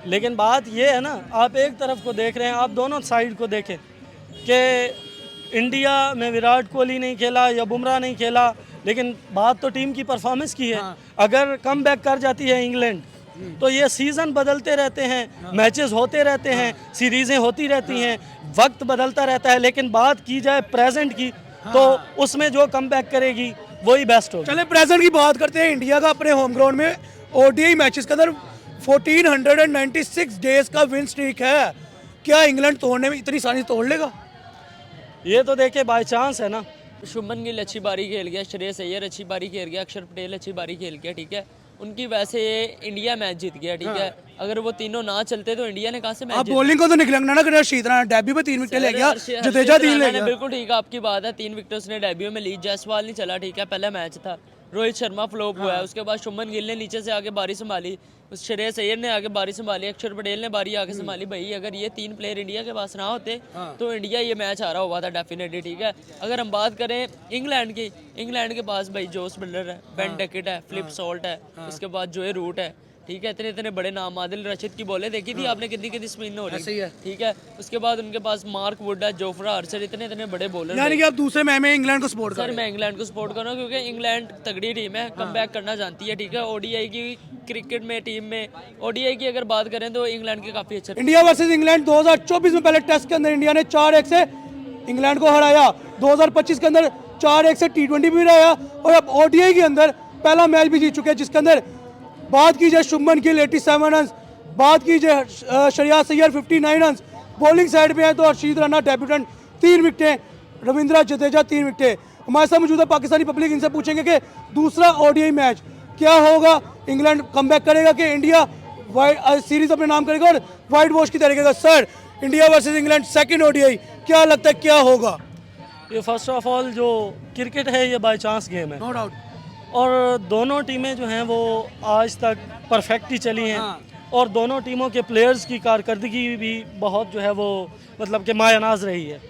लेकिन बात ये है ना, आप एक तरफ को देख रहे हैं, आप दोनों साइड को देखें कि इंडिया में विराट कोहली नहीं खेला या बुमराह नहीं खेला, लेकिन बात तो टीम की परफॉर्मेंस की है। अगर कम बैक कर जाती है इंग्लैंड तो ये सीज़न बदलते रहते हैं, मैचेस होते रहते हैं, सीरीज़ें होती रहती हैं, वक्त बदलता रहता है, लेकिन बात की जाए प्रेजेंट की तो उसमें जो कम बैक करेगी वही बेस्ट होगा। चले प्रेजेंट की बात करते हैं। इंडिया का अपने होम ग्राउंड में ओडीआई मैचेस के अंदर 1496 डेज का विन स्ट्रीक है। क्या इंग्लैंड तोड़ने में इतनी आसानी से तोड़ लेगा? ये तो देखे बाय चांस है ना। शुभमन गिल अच्छी बारी खेल गया, श्रेयस अय्यर अच्छी बारी खेल गया, अक्षर पटेल अच्छी बारी खेल गया, ठीक है, उनकी वैसे ये इंडिया मैच जीत गया, ठीक है। अगर वो तीनों ना चलते तो इंडिया ने कहाँ से मैच आप बॉलिंग को तो निकलना ना कर, शीत राणा डेब्यू में 3 विकेट ले गया, जडेजा 3 ले गया। बिल्कुल ठीक है, आपकी बात है, 3 विकेट उसने डेब्यू में ली। जायसवाल नहीं चला, ठीक है, पहला मैच था। रोहित शर्मा फ्लॉप हुआ है, उसके बाद शुभमन गिल ने नीचे से आके बारी संभाली, श्रेयस अय्यर ने आगे बारी संभाली, अक्षर पटेल ने बारी आगे संभाली। भाई अगर ये 3 प्लेयर इंडिया के पास ना होते तो इंडिया ये मैच हारा हुआ था डेफिनेटली, ठीक है। अगर हम बात करें इंग्लैंड की, इंग्लैंड के पास भाई जोस बिल्डर है, बेन डकेट है, फिलिप सॉल्ट है, उसके बाद जोए रूट है, ठीक है, इतने इतने बड़े नाम। आदिल रशीद की बॉलें देखी थी आपने, कितनी कितनी स्पिन हो रही है, ठीक है। उसके बाद उनके पास मार्क वुड है, जोफ्रा आर्चर, इतने इतने बड़े बॉलर। यानी कि आप दूसरे मैच में इंग्लैंड को सपोर्ट सर मैं इंग्लैंड को सपोर्ट कर रहा हूँ क्योंकि इंग्लैंड तगड़ी टीम है, कम बैक करना जानती है, ठीक है। ओडीआई की क्रिकेट में टीम में ओडीआई की अगर बात करें तो इंग्लैंड के काफी अच्छा। इंडिया वर्सेस इंग्लैंड 2024 में पहले टेस्ट के अंदर इंडिया ने 4-1 से इंग्लैंड को हराया, 2025 के अंदर 4-1 से T20 भी हराया, और अब ओडीआई के अंदर पहला मैच भी जीत चुके हैं, जिसके अंदर बात की जाए शुभमन गिल 87 रन, बात की जाए Shreyas Iyer 59 run, bowling side पे है तो हर्षित राणा डेब्यूटेंट 3 विकेटें, रविंद्र जडेजा 3 विकेटें। हमारे साथ मौजूद है पाकिस्तानी पब्लिक, इनसे पूछेंगे कि दूसरा ओडीआई मैच क्या होगा, इंग्लैंड कमबैक करेगा कि इंडिया सीरीज अपने नाम करेगा और वाइट वॉश की तरीके का। Sir, India versus England second ODI, क्या लगता है क्या होगा? ये फर्स्ट ऑफ ऑल जो क्रिकेट है ये बाय चांस गेम है, नो डाउट, और दोनों टीमें जो हैं वो आज तक परफेक्ट ही चली हैं, और दोनों टीमों के प्लेयर्स की कारकर्दगी भी बहुत जो है वो मतलब कि मायनाज रही है।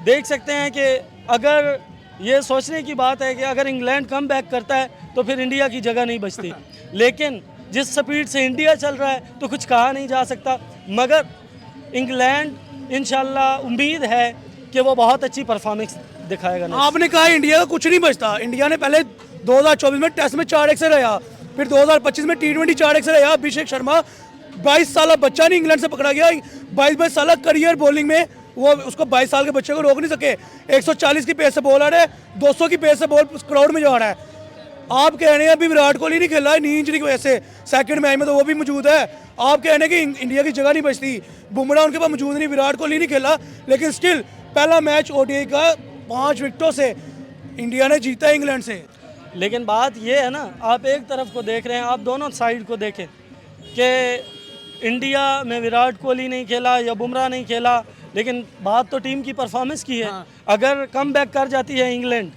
देख सकते हैं कि अगर ये सोचने की बात है कि अगर इंग्लैंड कम बैक करता है तो फिर इंडिया की जगह नहीं बचती, लेकिन जिस स्पीड से इंडिया चल रहा है तो कुछ कहा नहीं जा सकता, मगर इंग्लैंड इंशाल्लाह उम्मीद है कि वो बहुत अच्छी परफॉर्मेंस दिखाएगा। आपने कहा इंडिया का कुछ नहीं बचता, इंडिया ने पहले 2024 में टेस्ट में 4-1 से रहा, फिर 2025 में T20 4-1 से रहा। अभिषेक शर्मा 22 साल बच्चा नहीं इंग्लैंड से पकड़ा गया, 22 साल करियर बॉलिंग में, वो उसको 22 साल के बच्चे को रोक नहीं सके। 140 की पेस से बॉल आ रहा है, 200 की पेस से बॉल क्राउड में जा रहा है। आप कह रहे हैं अभी विराट कोहली नहीं खेला है नी इंजरी की वजह से, सेकंड मैच में तो वो भी मौजूद है। आप कह रहे हैं कि इंडिया की जगह नहीं बचती, बुमराह उनके पास मौजूद नहीं, विराट कोहली नहीं खेला, लेकिन स्टिल पहला मैच ओडीआई का 5 विकेटों से इंडिया ने जीता इंग्लैंड से। लेकिन बात ये है ना, आप एक तरफ को देख रहे हैं, आप दोनों साइड को देखें कि इंडिया में विराट कोहली नहीं खेला या बुमराह नहीं खेला, लेकिन बात तो टीम की परफॉर्मेंस की है। अगर कम बैक कर जाती है इंग्लैंड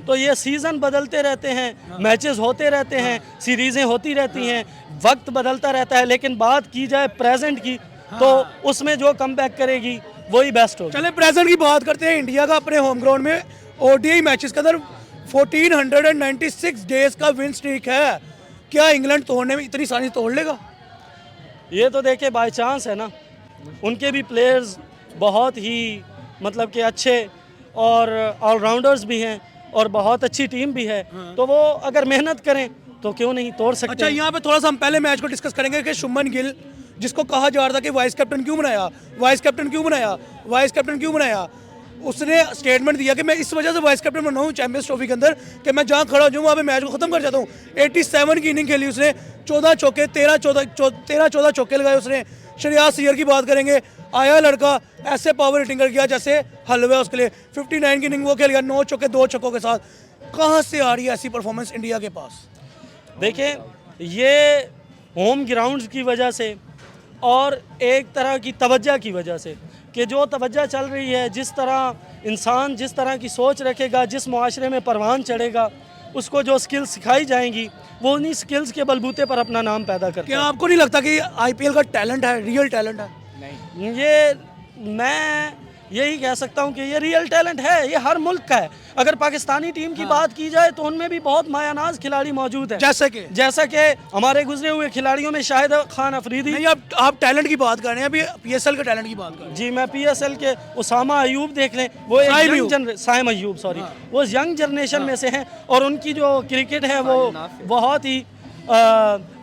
तो ये सीज़न बदलते रहते हैं, मैचेस होते रहते हैं, सीरीज़ें होती रहती हैं, वक्त बदलता रहता है, लेकिन बात की जाए प्रेजेंट की तो उसमें जो कम बैक करेगी वही बेस्ट होगा। चले प्रेजेंट की बात करते हैं। इंडिया का अपने होम ग्राउंड में ओडीआई मैचेस के अंदर 1496 डेज का विन स्ट्रीक है। क्या इंग्लैंड तोड़ने में इतनी आसानी से तोड़ लेगा? ये तो देखे बाय चांस है ना, उनके भी प्लेयर्स बहुत ही मतलब कि अच्छे और ऑलराउंडर्स भी हैं और बहुत अच्छी टीम भी है, तो वो अगर मेहनत करें तो क्यों नहीं तोड़ सकते। अच्छा, यहाँ पे थोड़ा सा हम पहले मैच को डिस्कस करेंगे कि शुभमन गिल, जिसको कहा जा रहा था कि वाइस कैप्टन क्यों बनाया, वाइस कैप्टन क्यों बनाया, वाइस कैप्टन क्यों बनाया, उसने स्टेटमेंट दिया कि मैं इस वजह से वाइस कैप्टन बना हूँ चैंपियंस ट्रॉफी के अंदर कि मैं जहाँ खड़ा हूँ वहाँ पे मैच को खत्म कर जाता हूँ। 87 की इनिंग खेली उसने, 14 चौके 13-14 चौके लगाए उसने। श्रेयस अय्यर की बात करेंगे, आया लड़का ऐसे पावर हिटिंग कर गया जैसे हलवा उसके लिए, 59 की इनिंग वो खेल गया 9 चौके 2 छक्कों के साथ। कहाँ से आ रही है ऐसी परफॉर्मेंस इंडिया के पास? देखें, ये होम ग्राउंड्स की वजह से और एक तरह की तवज्जो की वजह से, कि जो तवज्जो चल रही है, जिस तरह इंसान जिस तरह की सोच रखेगा, जिस मुआशरे में परवान चढ़ेगा, उसको जो स्किल्स सिखाई जाएंगी वो उन्हीं स्किल्स के बलबूते पर अपना नाम पैदा करता है। क्या आपको नहीं लगता कि आईपीएल का टैलेंट है, रियल टैलेंट है? ये मैं यही कह सकता हूँ कि ये रियल टैलेंट है, ये हर मुल्क का है। अगर पाकिस्तानी टीम की बात की जाए तो उनमें भी बहुत मायानाज खिलाड़ी मौजूद हैं, जैसा कि हमारे गुजरे हुए खिलाड़ियों में शाहिद खान अफरीदी। नहीं, आप टैलेंट की बात कर रहे हैं, अभी पीएसएल के टैलेंट की बात कर रहे हैं। जी, मैं पीएसएल के उसामा अयूब देख लें, वो साइम अयूब सॉरी, वो यंग जनरेशन में से हैं और उनकी जो क्रिकेट है वो बहुत ही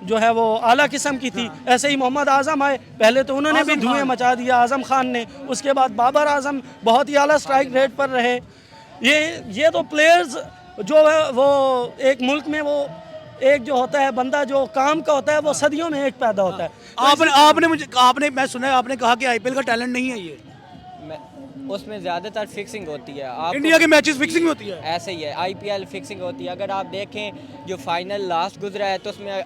जो है वो आला किस्म की थी। ऐसे ही मोहम्मद आज़म आए, पहले तो उन्होंने भी धुएं मचा दिया, आज़म खान ने, उसके बाद बाबर आज़म बहुत ही आला स्ट्राइक रेट पर रहे। ये तो प्लेयर्स जो है वो एक मुल्क में वो एक जो होता है बंदा जो काम का होता है वो सदियों में एक पैदा होता है। मैं सुना है आपने कहा कि आईपीएल का टैलेंट नहीं है ये, उसमें ज़्यादातर फिक्सिंग होती है। आप इंडिया के मैचेस फिक्सिंग होती है, ऐसे ही है, आईपीएल फिक्सिंग होती है। अगर आप देखें जो फाइनल लास्ट गुजरा है तो उसमें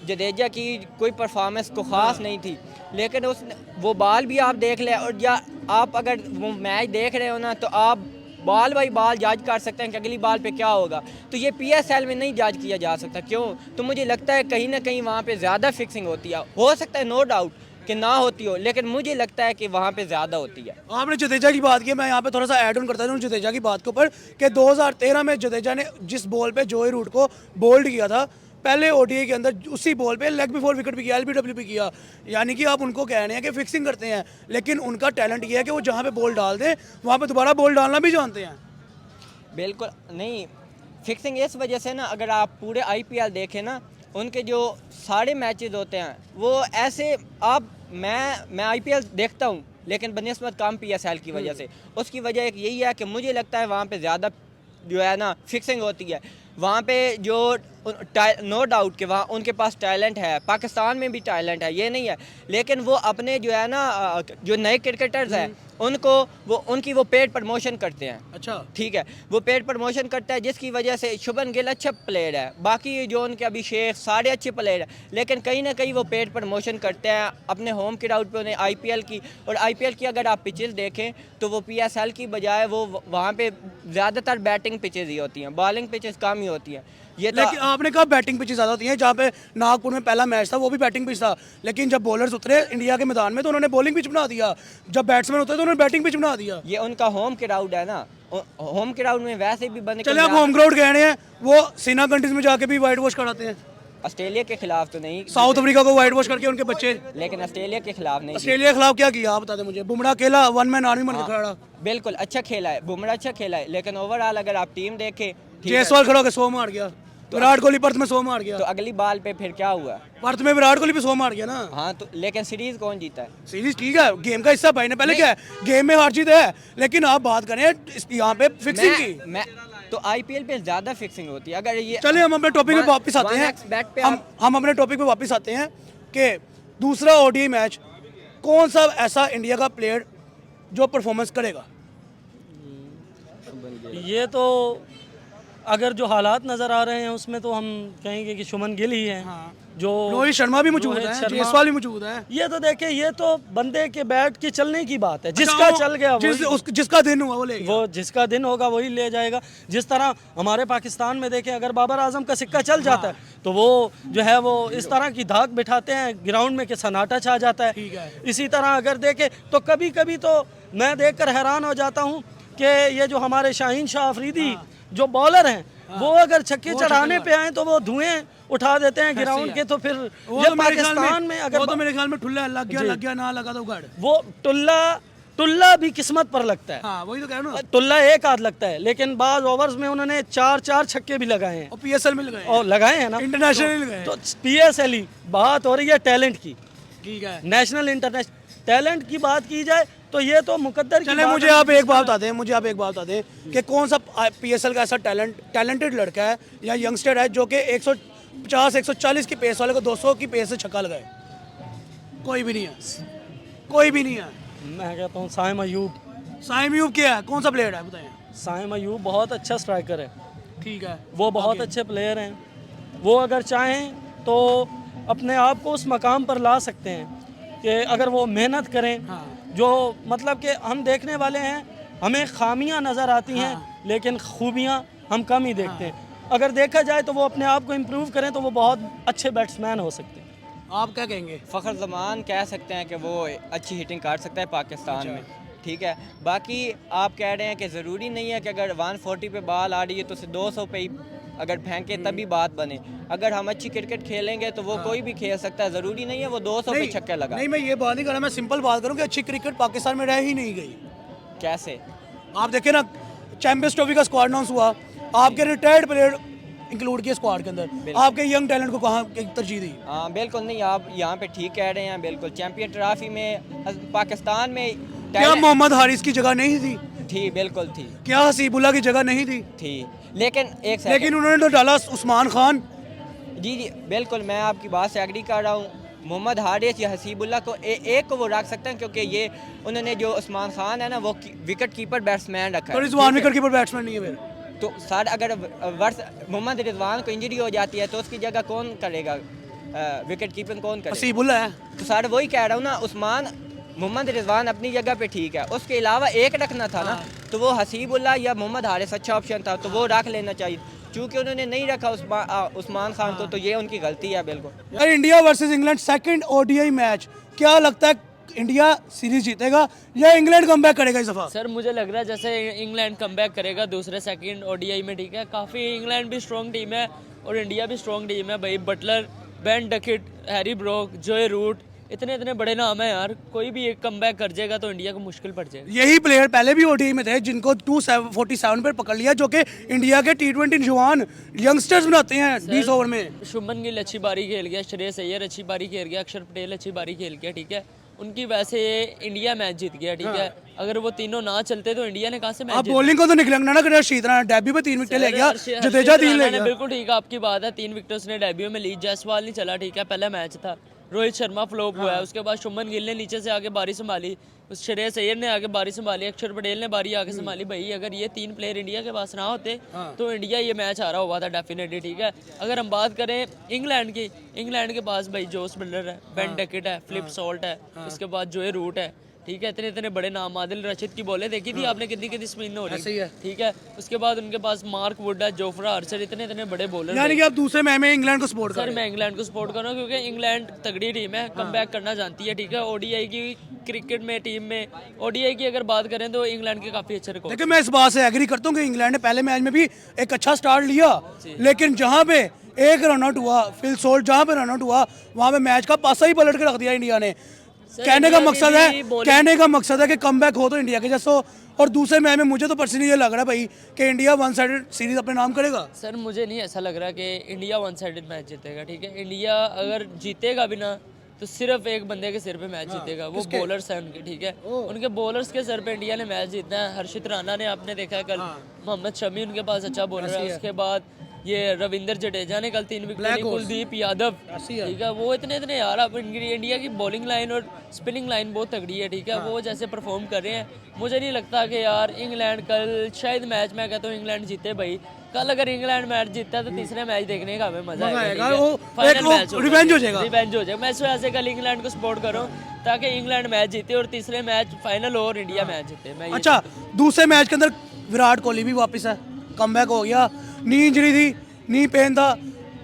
जडेजा की कोई परफॉर्मेंस को ख़ास नहीं थी, लेकिन उस वो बॉल भी आप देख लें, और या आप अगर वो मैच देख रहे हो ना तो आप बॉल बाई बॉल जज कर सकते हैं कि अगली बॉल पे क्या होगा। तो ये पीएसएल में नहीं जज किया जा सकता। क्यों? तो मुझे लगता है कहीं ना कहीं वहाँ पे ज़्यादा फिक्सिंग होती है। हो सकता है नो डाउट कि ना होती हो, लेकिन मुझे लगता है कि वहाँ पे ज़्यादा होती है। आपने जडेजा की बात की, मैं यहाँ पे थोड़ा सा ऐड ऑन करता हूँ जडेजा की बात के ऊपर कि 2013 में जडेजा ने जिस बॉल पे जोई रूट को बोल्ड किया था, पहले ओडीआई के अंदर उसी बॉल पे लेग बिफोर विकेट भी किया, एलबीडब्ल्यू भी किया। यानी कि आप उनको कह रहे हैं कि फिक्सिंग करते हैं, लेकिन उनका टैलेंट ये है कि वो जहाँ पे बॉल डाल दें वहाँ पे दोबारा बॉल डालना भी जानते हैं। बिल्कुल नहीं, फिक्सिंग इस वजह से ना, अगर आप पूरे आईपीएल देखें ना, उनके जो सारे मैचेस होते हैं वो ऐसे मैं आईपीएल देखता हूँ लेकिन बनिस्बत कम पीएसएल की वजह से। उसकी वजह एक यही है कि मुझे लगता है वहाँ पे ज़्यादा जो है ना फिक्सिंग होती है। वहाँ पे जो नो डाउट कि वहाँ उनके पास टैलेंट है, पाकिस्तान में भी टैलेंट है, ये नहीं है, लेकिन वो अपने जो है ना जो नए क्रिकेटर्स हैं उनको उनकी वो पेड प्रमोशन करते हैं। अच्छा, ठीक है, वो पेड प्रमोशन करता है जिसकी वजह से शुभन गिल अच्छा प्लेयर है, बाकी जो उनके अभिषेक सारे अच्छे प्लेयर हैं, लेकिन कहीं ना कहीं वो पेड प्रमोशन करते हैं अपने होम ग्राउंड पे उन्हें आईपीएल की। और आईपीएल की अगर आप पिचेस देखें तो वो पीएसएल की बजाय वो वहाँ पे ज़्यादातर बैटिंग पिचेस ही होती हैं, बॉलिंग पिचेस कम ही होती हैं। ये तो लेकिन आपने कहा बैटिंग पिचेस ज़्यादा होती हैं, जहाँ पे नागपुर में पहला मैच था वो भी बैटिंग पिच था, लेकिन जब बॉलर्स उतरे इंडिया के मैदान में तो उन्होंने बॉलिंग पिच बना दिया, जब बैट्समैन उतरे तो उन्होंने बैटिंग पिच बना दिया। ये उनका होम ग्राउंड है ना, होम ग्राउंड में वैसे भी बंदे चले आप होम ग्राउंड कह रहे हैं, वो सीना कंट्रीज में जाके भी वाइट वॉश कराते हैं। ऑस्ट्रेलिया के खिलाफ तो नहीं, साउथ अफ्रीका को वाइट वॉश करके उनके बच्चे, लेकिन ऑस्ट्रेलिया के खिलाफ नहीं। ऑस्ट्रेलिया के खिलाफ क्या किया आप बता दें मुझे। बुमराह अकेला वन मैन आर्मी बन के खड़ा, बिल्कुल अच्छा खेला है, बुमराह अच्छा खेला है, लेकिन ओवरऑल अगर आप टीम देखें, जायसवाल खड़ा होकर 100 मार गया, विराट कोहली पर्थ में 100 मार गया, तो अगली बॉल पे फिर क्या हुआ? पर्थ में विराट कोहली पे 100 मार गया ना। हाँ, तो लेकिन सीरीज कौन जीता है? सीरीज ठीक है, गेम का हिस्सा भाई ने पहले क्या है, गेम में हार जीत है, लेकिन आप बात करें यहाँ पे फिक्सिंग की, मैं तो आईपीएल पे ज्यादा फिक्सिंग होती है। अगर ये चलिए हम अपने टॉपिक पे वापस आते हैं, हम अपने टॉपिक पे वापस आते हैं कि दूसरा ओडीआई मैच कौन सा ऐसा इंडिया का प्लेयर जो परफॉर्मेंस करेगा। ये तो अगर जो हालात नज़र आ रहे हैं उसमें तो हम कहेंगे कि शुभमन गिल ही हैं। जो रोहित शर्मा भी मौजूद है, जायसवाल भी मौजूद है। ये तो देखे, ये तो बंदे के बैट के चलने की बात है, जिसका चल गया जिसका दिन हुआ वो जिसका दिन होगा वही ले जाएगा। जिस तरह हमारे पाकिस्तान में देखें, अगर बाबर आजम का सिक्का चल जाता है तो वो जो है वो इस तरह की धाक बिठाते हैं ग्राउंड में कि सन्नाटा छा जाता है। इसी तरह अगर देखें तो कभी कभी तो मैं देखकर हैरान हो जाता हूँ कि ये जो हमारे शाहीन शाह अफरीदी जो बॉलर हैं वो अगर छक्के चढ़ाने पे आए तो वो धुएं उठा देते हैं ग्राउंड के। तो फिर ये पाकिस्तान में अगर वो तो मेरे ख्याल में ठुल्ला लग गया ना लगा तो गड़, वो टुल्ला भी किस्मत पर लगता है। हाँ, वही तो कह रहा हूं ना, टुल्ला एक आध लगता है, लेकिन बाज ओवर्स में उन्होंने 4 छक्के भी लगाए हैं और पीएसएल में लगाए और लगाए हैं ना, इंटरनेशनल लगाए। तो पीएसएल ही बात हो रही है टैलेंट की, ठीक है, नेशनल इंटरनेशनल टैलेंट की बात की जाए तो ये तो मुकद्दर चले। मुझे आप एक बात बता दें कि कौन सा पीएसएल का ऐसा टैलेंटेड लड़का है या यंगस्टर है जो कि 150-140 की पेस वाले को 200 की पेस से छक्का लगाए। कोई भी नहीं है। मैं कहता हूँ साइम अयूब क्या है, कौन सा प्लेयर है बताएं। साइम अयूब बहुत अच्छा स्ट्राइकर है, ठीक है, वो बहुत अच्छे प्लेयर हैं। वो अगर चाहें तो अपने आप को उस मकाम पर ला सकते हैं कि अगर वो मेहनत करें। जो मतलब कि हम देखने वाले हैं, हमें खामियां नज़र आती हैं लेकिन खूबियां हम कम ही देखते हैं। अगर देखा जाए तो वो अपने आप को इम्प्रूव करें तो वो बहुत अच्छे बैट्समैन हो सकते हैं। आप क्या कहेंगे? फ़खर ज़मान कह सकते हैं कि वो अच्छी हिटिंग काट सकता है पाकिस्तान में। ठीक है। बाकी आप कह रहे हैं कि ज़रूरी नहीं है कि अगर 140 पे बॉल आ रही है तो उसे 200 पे ही अगर फेंके तभी बात बने। अगर हम अच्छी क्रिकेट खेलेंगे तो वो कोई भी खेल सकता है, ज़रूरी नहीं है वो 200 पे छक्के लगा। नहीं, मैं ये बात नहीं कर रहा, मैं सिंपल बात करूँ कि अच्छी क्रिकेट पाकिस्तान में रह ही नहीं गई। कैसे? आप देखें ना, चैंपियंस ट्रॉफी का स्क्वाड अनाउंस हुआ, आपके रिटायर्ड प्लेयर इंक्लूड किए स्क्वाड के अंदर, आपके यंग टैलेंट को कहाँ तरजीह दी? हाँ बिल्कुल नहीं, आप यहाँ पे ठीक कह रहे हैं बिल्कुल। चैंपियन ट्रॉफी में पाकिस्तान में क्या मोहम्मद हारिस की जगह नहीं थी? थी, बिल्कुल थी। क्या हसीबुल्ला की जगह नहीं थी? लेकिन एक लेकिन उन्होंने तो डाला उस्मान खान। जी बिल्कुल, मैं आपकी बात से एग्री कर रहा हूँ। मोहम्मद हारिस या हसीबुल्ला को एक को वो रख सकते हैं, क्योंकि ये उन्होंने जो उस्मान खान है ना वो विकेट कीपर बैट्समैन रखा तो है। रिजवान विकेट कीपर बैट्समैन नहीं है फिर? तो सर अगर मोहम्मद रिजवान को इंजरी हो जाती है तो उसकी जगह कौन करेगा? विकेट कीपिंग कौन करेगा? हसीबुल्ला है। तो सर वही कह रहा हूँ ना, मोहम्मद रिजवान अपनी जगह पे ठीक है, उसके अलावा एक रखना था ना, तो वो हसीबुल्ला या मोहम्मद हारिस अच्छा ऑप्शन था, तो वो रख लेना चाहिए। चूँकि उन्होंने नहीं रखा उस्मान खान को, तो ये उनकी गलती है बिल्कुल। यार India versus England second ODI match, क्या लगता है इंडिया सीरीज जीतेगा या इंग्लैंड कमबैक करेगा इस दफा? सर मुझे लग रहा है जैसे इंग्लैंड कमबैक करेगा दूसरे सेकंड ओडीआई में, ठीक है। काफ़ी इंग्लैंड भी स्ट्रॉन्ग टीम है और इंडिया भी स्ट्रॉन्ग टीम है भाई। बटलर, बेन डकिट, हैरी ब्रोक, जोए रूट, इतने बड़े नाम है यार। कोई भी एक कमबैक कर जाएगा तो इंडिया को मुश्किल पड़ जाएगा। यही प्लेयर पहले भी ओडीआई में थे जिनको 247 पर पकड़ लिया, जो कि इंडिया के T20 जवान यंगस्टर्स बनाते हैं 20 ओवर में। शुभमन गिल अच्छी बारी खेल गया, श्रेयस अय्यर अच्छी बारी खेल गया, अक्षर पटेल अच्छी बारी खेल गया, ठीक है। उनकी वैसे इंडिया मैच जीत गया, ठीक है। अगर वो तीनों ना चलते तो इंडिया ने कहाँ से मैच आप बॉलिंग को तो निकलना ना कर, हर्षित राणा डेब्यू पे 3 विकेट ले गया, जडेजा 3 ले गया। बिल्कुल ठीक है आपकी बात है, 3 विकेट उसने डेब्यू में ली। जायसवाल नहीं चला, ठीक है, पहला मैच था। रोहित शर्मा फ्लॉप हुआ है, उसके बाद शुभमन गिल ने नीचे से आगे बारी संभाली, उस श्रेयस अय्यर ने आगे बारी संभाली, अक्षर पटेल ने बारी आगे संभाली। भाई अगर ये 3 प्लेयर इंडिया के पास ना होते तो इंडिया ये मैच हारा हुआ था डेफिनेटली, ठीक है। अगर हम बात करें इंग्लैंड की, इंग्लैंड के पास भाई जोस बटलर है, बेन डकिट है, फिलिप सॉल्ट है, उसके बाद जोए रूट है, ठीक है। इतने बड़े नाम। आदिल रशीद की बॉलें देखी थी आपने कितनी स्पिन हो रही है, ठीक है। उसके बाद उनके पास मार्क वुड है, जोफ्रा आर्चर, इतने बड़े बॉलर। यानी कि आप दूसरे मैच में इंग्लैंड को सपोर्ट कर सर रहे हैं? मैं इंग्लैंड को सपोर्ट कर रहा हूँ क्योंकि इंग्लैंड तगड़ी टीम है, कमबैक करना जानती है, ठीक है। ओडीआई की क्रिकेट में टीम में ओडीआई की अगर बात करें तो इंग्लैंड के काफी अच्छे रिकॉर्ड। लेकिन मैं इस बात से एग्री करता हूँ कि इंग्लैंड ने पहले मैच में भी एक अच्छा स्टार्ट लिया, लेकिन जहाँ पे एक रन आउट हुआ, फिल सोल्ट जहाँ पे रन आउट हुआ, वहाँ पे मैच का पासा ही पलट के रख दिया इंडिया ने। कहने का मकसद है कि कमबैक हो तो इंडिया के जैसा। और दूसरे मैच में मुझे तो पर्सनली ये लग रहा है भाई कि इंडिया 1 साइडेड सीरीज अपने नाम करेगा। सर मुझे नहीं ऐसा लग रहा कि इंडिया 1 साइडेड मैच जीतेगा, ठीक है। इंडिया अगर जीतेगा भी ना तो सिर्फ एक बंदे के सिर पे मैच जीतेगा, वो बॉलर्स हैं उनके, ठीक है। उनके बॉलर्स के सर पे इंडिया ने मैच जीतना है। हर्षित राणा ने आपने देखा है कल, मोहम्मद शमी उनके पास अच्छा बॉलर है, उसके बाद ये रविंद्र जडेजा ने कल 3 विकेट, कुलदीप यादव, ठीक है। वो इतने यार अब इंडिया की बॉलिंग लाइन और स्पिनिंग लाइन बहुत तगड़ी है, ठीक है। वो जैसे परफॉर्म कर रहे हैं, मुझे नहीं लगता कि यार इंग्लैंड कल शायद मैच में कहता हूँ इंग्लैंड जीते भाई। कल अगर इंग्लैंड मैच जीतता है तो तीसरे मैच देखने का हमें मजा आएगा, फाइनल मैच रिवेंज हो जाएगा। मैं इस वजह से कल इंग्लैंड को सपोर्ट कर रहा हूँ ताकि इंग्लैंड मैच जीते और तीसरे मैच फाइनल हो और इंडिया मैच जीते। मैं अच्छा, दूसरे मैच के अंदर विराट कोहली भी वापस है, कमबैक हो गया, नी इंजरी थी, नी पेन था।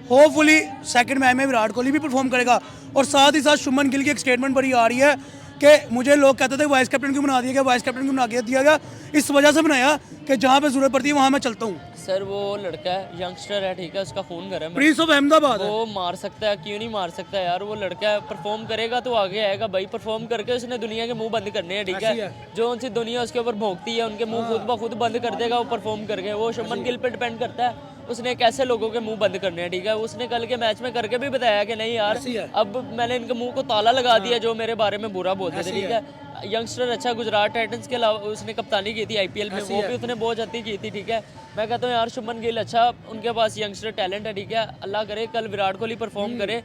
होपफुली सेकंड मैच में विराट कोहली भी परफॉर्म करेगा। और साथ ही साथ शुभमन गिल की एक स्टेटमेंट बड़ी आ रही है कि मुझे लोग कहते थे वाइस कैप्टन क्यों बना दिया गया, वाइस कैप्टन क्यों बना दिया गया, इस वजह से बनाया कि जहाँ पे जरूरत पड़ती है वहाँ मैं चलता हूँ। सर वो लड़का है, यंगस्टर है, ठीक है, उसका खून गर्म है, प्रिंस ऑफ अहमदाबाद है। वो मार सकता है, क्यों नहीं मार सकता यार। वो लड़का है, परफॉर्म करेगा तो आगे आएगा भाई। परफॉर्म करके उसने दुनिया के मुंह बंद करने हैं, ठीक है। जो उनसे दुनिया उसके ऊपर भोंकती है उनके मुंह खुद ब खुद बंद कर देगा वो परफॉर्म करके। वो शुभमन गिल पे डिपेंड करता है उसने कैसे लोगों के मुंह बंद करने हैं, ठीक है। उसने कल के मैच में करके भी बताया कि नहीं यार अब मैंने इनके मुंह को ताला लगा दिया जो मेरे बारे में बुरा बोलते थे, ठीक है। यंगस्टर अच्छा, गुजरात टाइटंस के अलावा उसने कप्तानी की थी आईपीएल में, वो भी उसने बहुत अच्छी की थी, ठीक है। मैं कहता हूँ यार शुभमन गिल अच्छा, उनके पास यंगस्टर टैलेंट है, ठीक है। अल्लाह करे कल विराट कोहली परफॉर्म करे।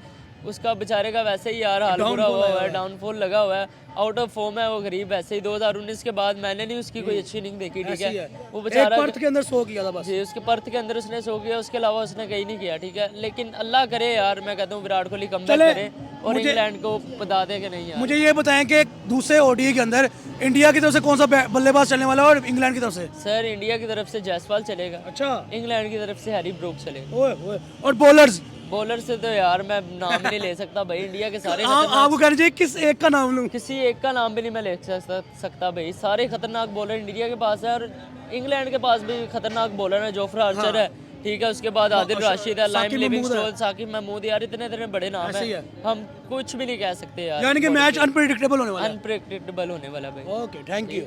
उसका बेचारे का वैसे ही यार हाल बुरा हुआ है, डाउनफॉल लगा हुआ है, आउट ऑफ फॉर्म है वो गरीब वैसे ही। 2019 के बाद मैंने नहीं उसकी कोई अच्छी इनिंग देखी, ठीक है। वो बेचारा पर्थ के अंदर सो किया था बस जी, उसके पर्थ के अंदर उसने सो किया, उसके अलावा उसने कहीं नहीं किया, ठीक है। लेकिन अल्लाह करे यार, मैं कहता हूँ विराट कोहली कमबैक करे और इंग्लैंड को बता दे कि नहीं यार। मुझे ये बताएं कि दूसरे ओडीआई के अंदर इंडिया की तरफ से कौन सा बल्लेबाज चलने वाला है और इंग्लैंड की तरफ से? सर इंडिया की तरफ से जायसवाल चलेगा, अच्छा। इंग्लैंड की तरफ से हैरी ब्रोक चलेगा। ओए ओए। और बॉलर्स बॉलर से तो यार मैं नाम ही नहीं ले सकता भाई, इंडिया के सारे आपको कहना चाहिए किस एक का नाम लूं? किसी एक का नाम भी नहीं मैं ले सकता भाई, सारे खतरनाक बॉलर इंडिया के पास है और इंग्लैंड के पास भी खतरनाक बॉलर है। जोफ्रा आर्चर है, ठीक है, उसके बाद आदिल राशिद है, लाइम लिविंगस्टोन, साकिब महमूद, यार इतने इतने बड़े नाम है, हम कुछ भी नहीं कह सकते यार। यानी कि मैच अनप्रेडिक्टेबल होने वाला है। अनप्रेडिक्टेबल होने वाला भाई। Okay, thank you.